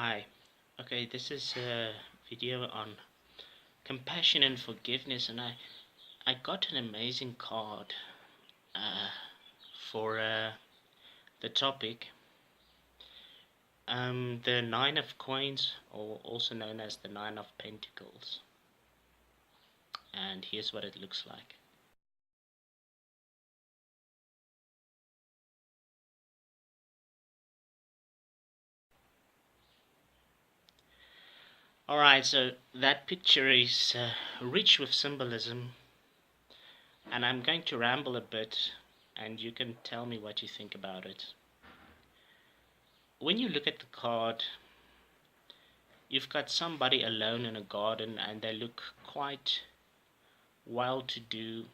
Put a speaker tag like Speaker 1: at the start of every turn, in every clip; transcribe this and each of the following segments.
Speaker 1: Hi. Okay, this is a video on compassion and forgiveness, and I got an amazing card uh, for the topic. The Nine of Coins, or also known as the Nine of Pentacles. And here's what it looks like. Alright, so that picture is rich with symbolism, and I'm going to ramble a bit, and you can tell me what you think about it. When you look at the card, you've got somebody alone in a garden and they look quite well-to-do.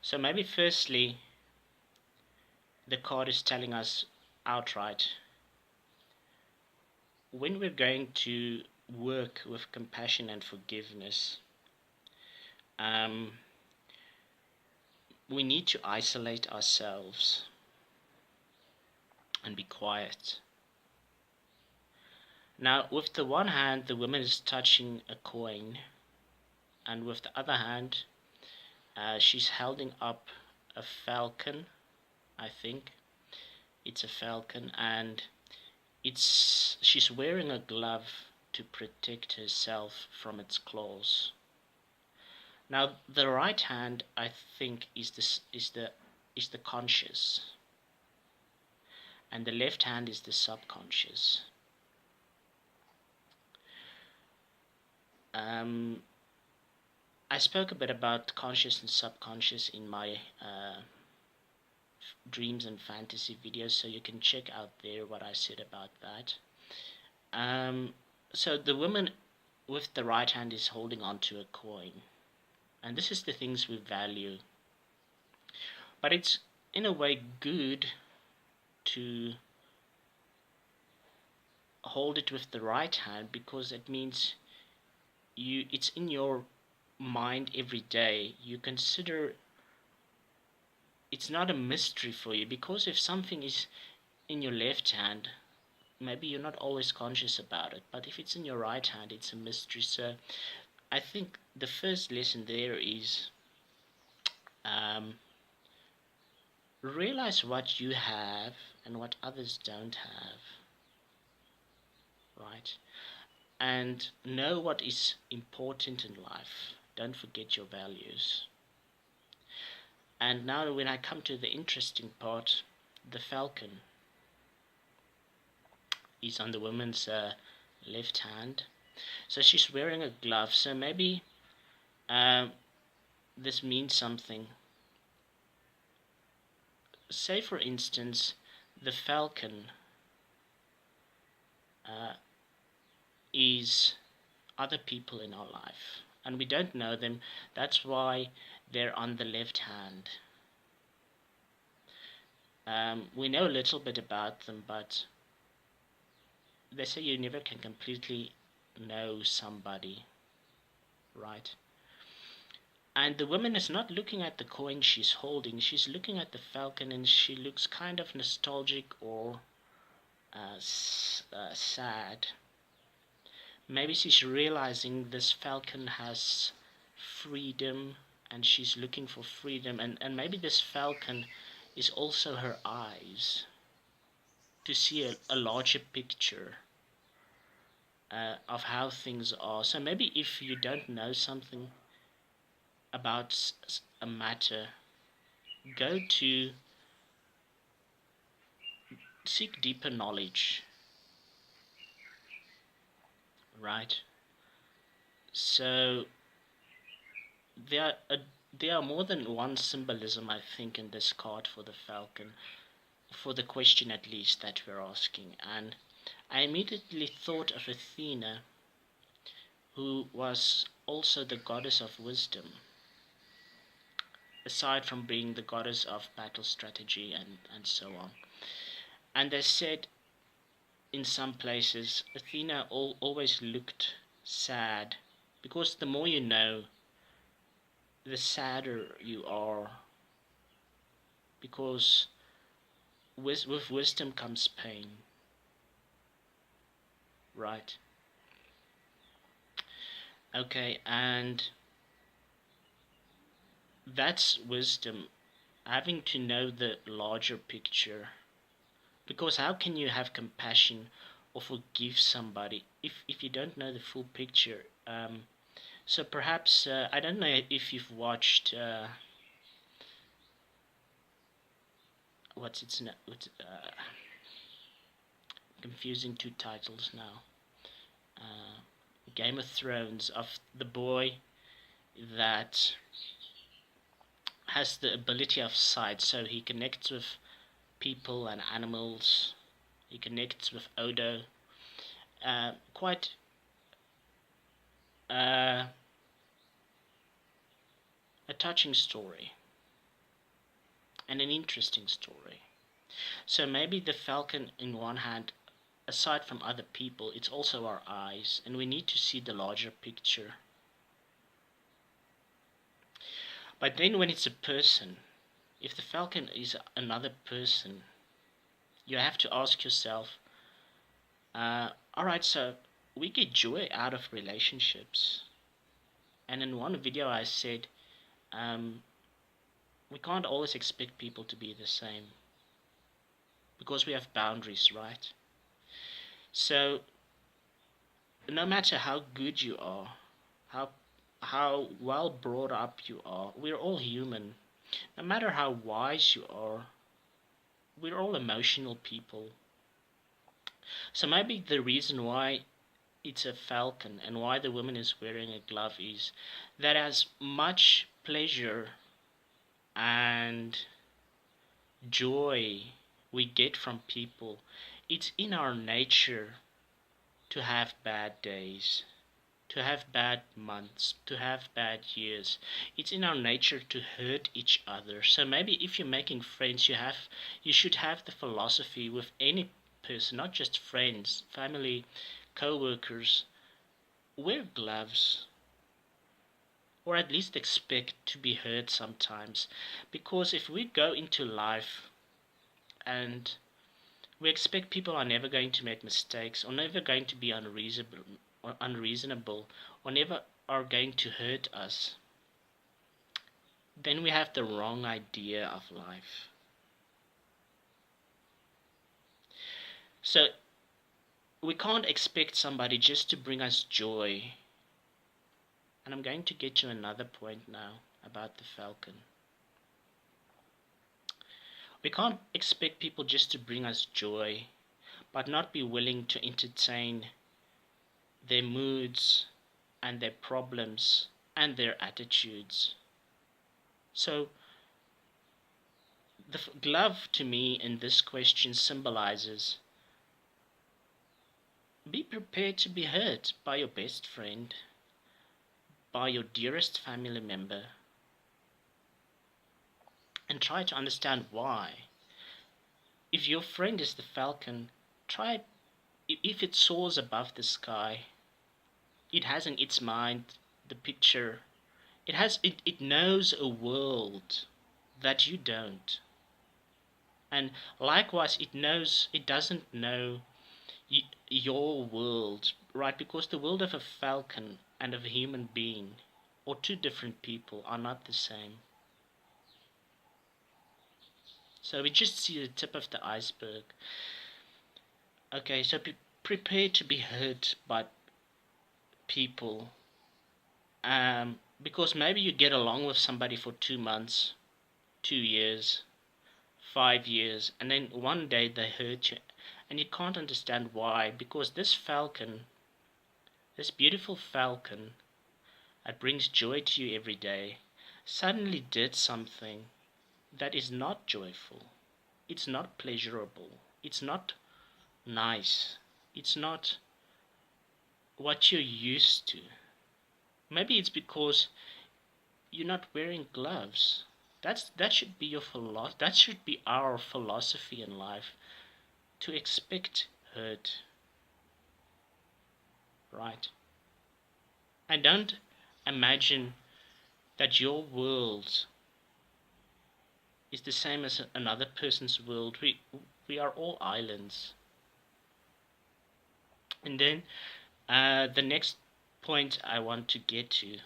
Speaker 1: So maybe firstly, the card is telling us outright, when we're going to work with compassion and forgiveness, we need to isolate ourselves and be quiet. Now, with the one hand, the woman is touching a coin, and with the other hand, she's holding up a falcon. I think it's a falcon, and she's wearing a glove to protect herself from its claws. Now, the right hand, I think, is the conscious, and the left hand is the subconscious. I spoke a bit about conscious and subconscious in my dreams and fantasy videos, so you can check out there what I said about that. So the woman with the right hand is holding on to a coin, and this is the things we value. But it's in a way good to hold it with the right hand, because it means it's in your mind every day. You consider it's not a mystery for you, because if something is in your left hand, maybe you're not always conscious about it, but if it's in your right hand, it's a mystery. So I think the first lesson there is realize what you have and what others don't have, right? And know what is important in life. Don't forget your values. And now when I come to the interesting part, the falcon is on the woman's left hand. So she's wearing a glove. So maybe this means something. Say, for instance, the falcon is other people in our life, and we don't know them. That's why they're on the left hand. We know a little bit about them, but they say you never can completely know somebody, right? And the woman is not looking at the coin she's holding, she's looking at the falcon, and she looks kind of nostalgic or sad. Maybe she's realizing this falcon has freedom, and she's looking for freedom, and maybe this falcon is also her eyes to see a larger picture of how things are. So maybe if you don't know something about a matter, go to seek deeper knowledge, right? So there are more than one symbolism, I think, in this card for the falcon, for the question at least that we're asking. And I immediately thought of Athena, who was also the goddess of wisdom, aside from being the goddess of battle strategy and so on. And they said in some places Athena always looked sad, because the more you know, the sadder you are, because with wisdom comes pain, right? Okay, and that's wisdom, having to know the larger picture. Because how can you have compassion or forgive somebody if you don't know the full picture? So perhaps I don't know if you've watched what's its confusing two titles now. Uh, Game of Thrones, of the boy that has the ability of sight, so he connects with people and animals. He connects with Odo. Quite uh, a touching story and an interesting story. So maybe the falcon, in one hand, aside from other people, it's also our eyes, and we need to see the larger picture. But then when it's a person, if the falcon is another person, you have to ask yourself, alright, so we get joy out of relationships. And in one video I said, um, we can't always expect people to be the same because we have boundaries, right? So no matter how good you are, how well brought up you are, we're all human. No matter how wise you are, we're all emotional people. So maybe the reason why it's a falcon and why the woman is wearing a glove is that as much pleasure and joy we get from people, it's in our nature to have bad days, to have bad months, to have bad years. It's in our nature to hurt each other. So maybe if you're making friends, you should have the philosophy with any person, not just friends, family, co-workers, wear gloves, or at least expect to be hurt sometimes. Because if we go into life and we expect people are never going to make mistakes, or never going to be unreasonable, or never are going to hurt us, then we have the wrong idea of life. So we can't expect somebody just to bring us joy. And I'm going to get to another point now about the falcon. We can't expect people just to bring us joy, but not be willing to entertain their moods and their problems and their attitudes. So the glove to me in this question symbolizes: be prepared to be hurt by your best friend, by your dearest family member, and try to understand why. If your friend is the falcon, try, if it soars above the sky, it has in its mind the picture. It knows a world that you don't. And likewise, it doesn't know your world, right? Because the world of a falcon and of a human being, or two different people, are not the same. So we just see the tip of the iceberg. Okay, so be prepared to be hurt by people. Because maybe you get along with somebody for 2 months, 2 years, 5 years, and then one day they hurt you, and you can't understand why. Because this falcon, this beautiful falcon that brings joy to you every day, suddenly did something that is not joyful. It's not pleasurable. It's not nice. It's not what you're used to. Maybe it's because you're not wearing gloves. That should be your that should be our philosophy in life, to expect hurt, right? And don't imagine that your world is the same as another person's world. We are all islands. And then the next point I want to get to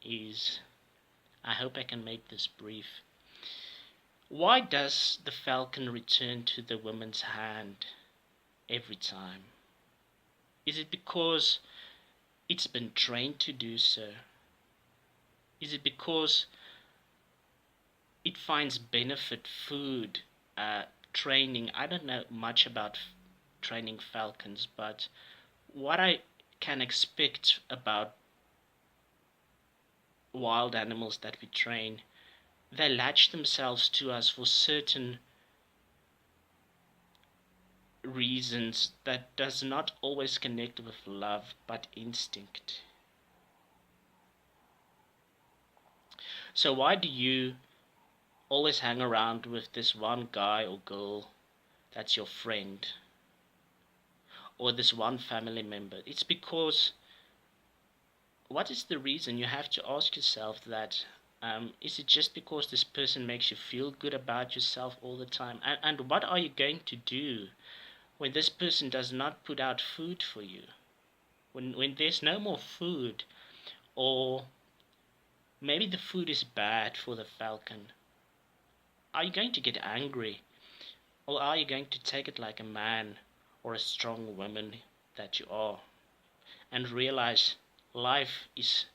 Speaker 1: is, I hope I can make this brief. Why does the falcon return to the woman's hand every time? Is it because it's been trained to do so? Is it because it finds benefit, food, training? I don't know much about training falcons, but what I can expect about wild animals that we train, they latch themselves to us for certain reasons that does not always connect with love but instinct. So why do you always hang around with this one guy or girl that's your friend, or this one family member? It's because, what is the reason? You have to ask yourself that. Is it just because this person makes you feel good about yourself all the time? And what are you going to do when this person does not put out food for you? When there's no more food, or maybe the food is bad for the falcon, are you going to get angry? Or are you going to take it like a man or a strong woman that you are, and realize life is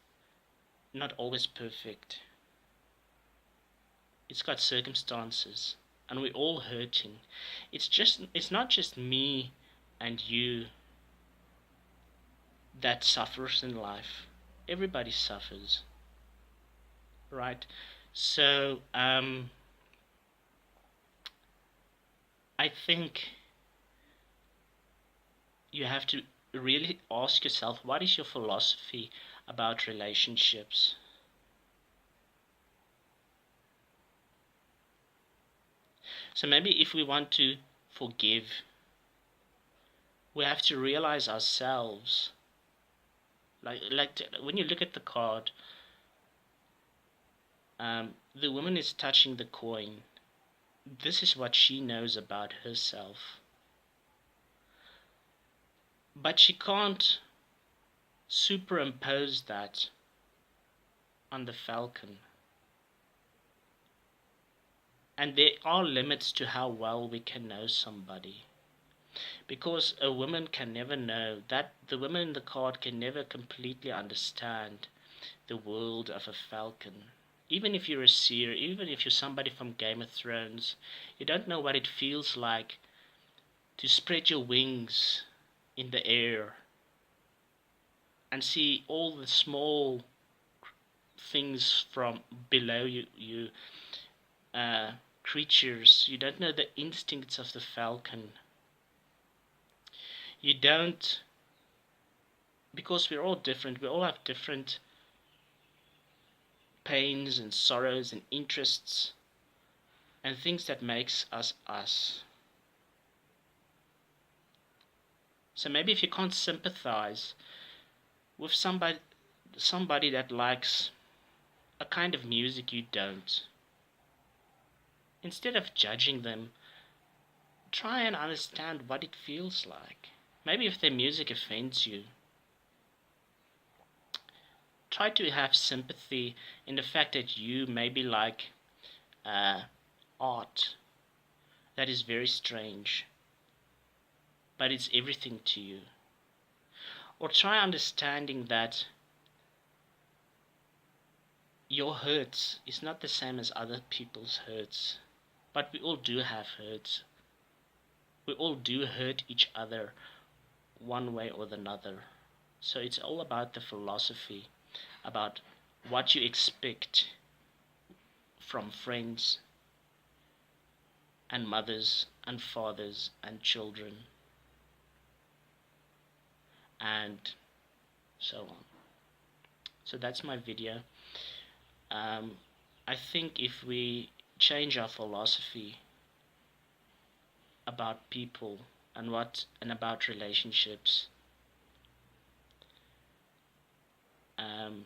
Speaker 1: not always perfect? It's got circumstances, and we're all hurting. It's not just me and you that suffers in life. Everybody suffers, right? So I think you have to really ask yourself, what is your philosophy about relationships? So maybe if we want to forgive, we have to realize ourselves. When you look at the card, the woman is touching the coin. This is what she knows about herself. But she can't superimpose that on the falcon. And there are limits to how well we can know somebody. Because a woman can never know, that the woman in the card can never completely understand the world of a falcon. Even if you're a seer, even if you're somebody from Game of Thrones, you don't know what it feels like to spread your wings in the air and see all the small things from below you, creatures. You don't know the instincts of the falcon. You don't, because we're all different. We all have different pains and sorrows and interests and things that makes us us. So maybe if you can't sympathize with somebody that likes a kind of music you don't, instead of judging them, try and understand what it feels like. Maybe if their music offends you, try to have sympathy in the fact that you maybe like art that is very strange, but it's everything to you. Or try understanding that your hurts is not the same as other people's hurts, but we all do have hurts. We all do hurt each other one way or another. So it's all about the philosophy, about what you expect from friends and mothers and fathers and children and so on. So that's my video. I think if we change our philosophy about people and about relationships, and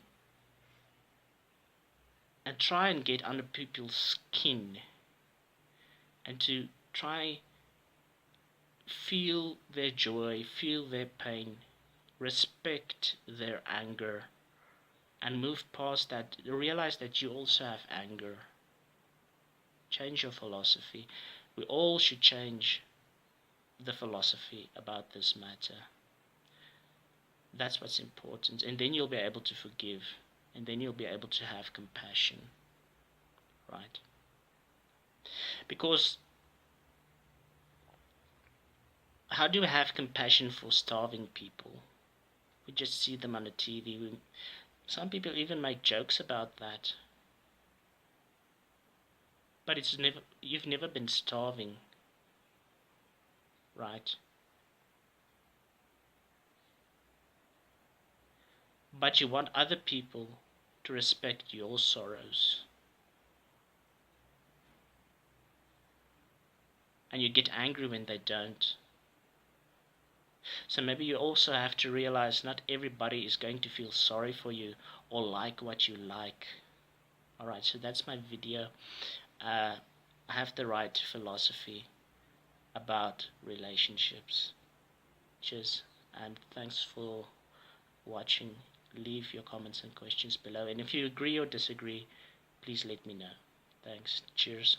Speaker 1: try and get under people's skin and to try feel their joy, feel their pain, respect their anger, and move past that. Realize that you also have anger. Change your philosophy. We all should change the philosophy about this matter. That's what's important. And then you'll be able to forgive. And then you'll be able to have compassion. Right? Because how do we have compassion for starving people? We just see them on the TV. Some people even make jokes about that. But you've never been starving. Right? But you want other people to respect your sorrows. And you get angry when they don't. So maybe you also have to realize not everybody is going to feel sorry for you or like what you like. Alright, so that's my video. I have the right philosophy about relationships. Cheers, and thanks for watching. Leave your comments and questions below. And if you agree or disagree, please let me know. Thanks. Cheers.